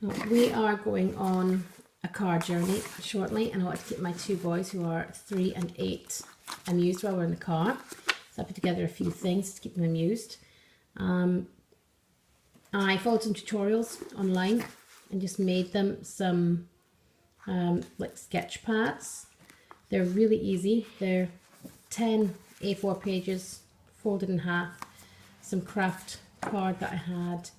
We are going on a car journey shortly, and I want to keep my two boys, who are 3 and 8, amused while we're in the car. So I put together a few things to keep them amused. I followed some tutorials online and just made them some like sketch pads. They're really easy. They're 10 A4 pages folded in half, some craft card that I had.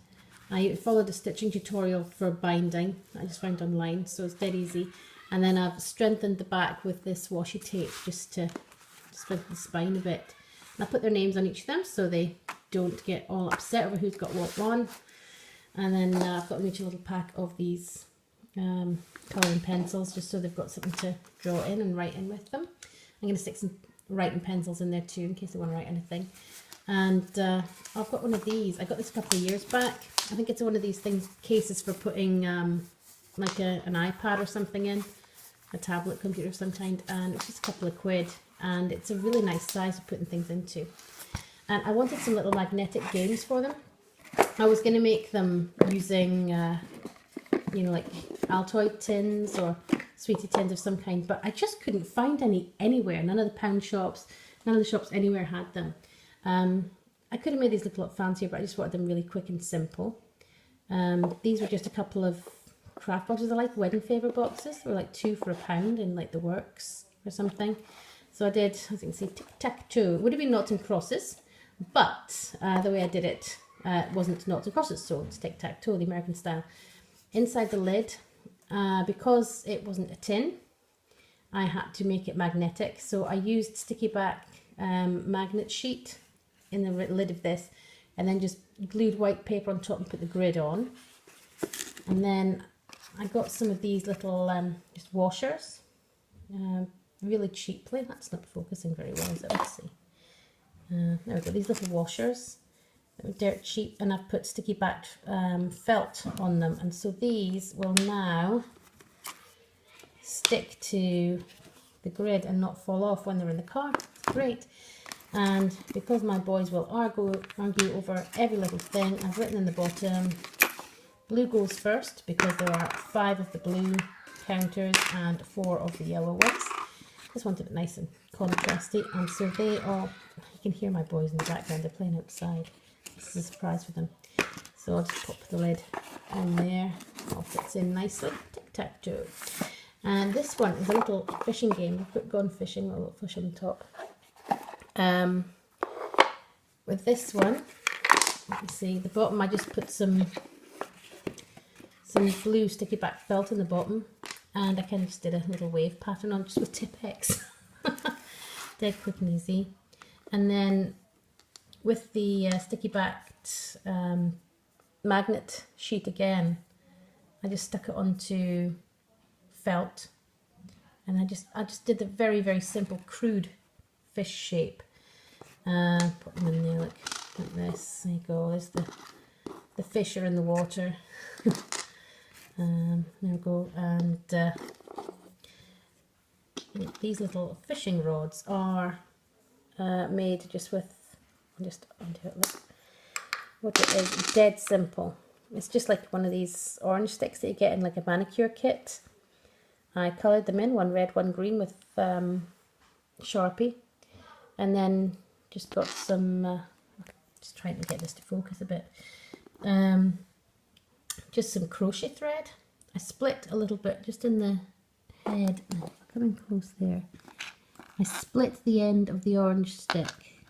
I followed a stitching tutorial for binding that I just found online, so it's dead easy. And then I've strengthened the back with this washi tape just to strengthen the spine a bit. And I put their names on each of them so they don't get all upset over who's got what one. And then I've got each a little pack of these colouring pencils, just so they've got something to draw in and write in with them. I'm going to stick some writing pencils in there too, in case they want to write anything. And I've got one of these. I got this a couple of years back. I think it's one of these things, cases for putting like an iPad or something in, a tablet computer of some kind, and it's just a couple of quid, and it's a really nice size of putting things into. And I wanted some little magnetic games for them. I was going to make them using you know, like Altoid tins or sweetie tins of some kind, but I just couldn't find any anywhere. None of the pound shops, none of the shops anywhere had them. I could have made these look a lot fancier, but I just wanted them really quick and simple. These were just a couple of craft boxes. I like wedding favour boxes. They were like 2 for £1 in like the Works or something. So I did, as you can see, tic-tac-toe. It would have been noughts and crosses, but the way I did it wasn't noughts and crosses, so it's tic-tac-toe, the American style. Inside the lid, because it wasn't a tin, I had to make it magnetic. So I used sticky back magnet sheet in the lid of this, and then just glued white paper on top and put the grid on. And then I got some of these little just washers, really cheaply. That's not focusing very well, is it? Let's see. There we go, these little washers. They were dirt cheap, and I've put sticky back felt on them, and so these will now stick to the grid and not fall off when they're in the car. It's great. And because my boys will argue over every little thing, I've written in the bottom, blue goes first, because there are 5 of the blue counters and 4 of the yellow ones. Just wanted it nice and contrasty, and so they all, you can hear my boys in the background, they're playing outside. This is a surprise for them. So I'll just pop the lid on there, all fits in nicely, tic-tac-toe. And this one is a little fishing game. I've put gone fishing, a little fish on the top. With this one, you can see the bottom, I just put some blue sticky back felt in the bottom, and I kind of just did a little wave pattern on just with Tipp-Ex. Dead quick and easy. And then with the sticky backed magnet sheet again, I just stuck it onto felt, and I just did the very, very simple crude fish shape. Put them in there like this. There you go. There's the fish are in the water. There we go. And these little fishing rods are made just with, I'll just undo it. Look what it is. Dead simple. It's just like one of these orange sticks that you get in like a manicure kit. I coloured them in, one red, one green, with Sharpie, and then just got some, just trying to get this to focus a bit, just some crochet thread. I split a little bit just in the head, coming close there. I split the end of the orange stick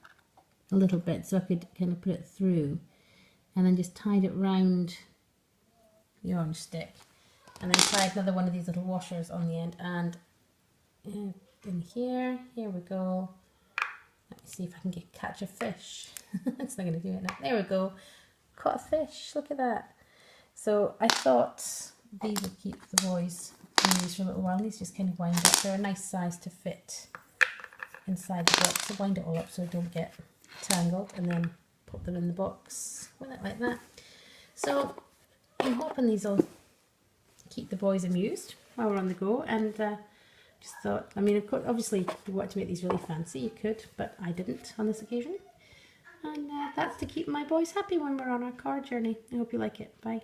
a little bit so I could kind of put it through, and then just tied it round the orange stick, and then tied another one of these little washers on the end, and in here we go. Let me see if I can catch a fish. It's not going to do it now. There we go. Caught a fish. Look at that. So I thought these would keep the boys amused for a little while. These just kind of wind up. They're a nice size to fit inside the box. So wind it all up so they don't get tangled, and then put them in the box with it like that. So I'm hoping these will keep the boys amused while we're on the go, and just thought, I mean, of course, obviously, if you want to make these really fancy, you could, but I didn't on this occasion. And that's to keep my boys happy when we're on our car journey. I hope you like it. Bye.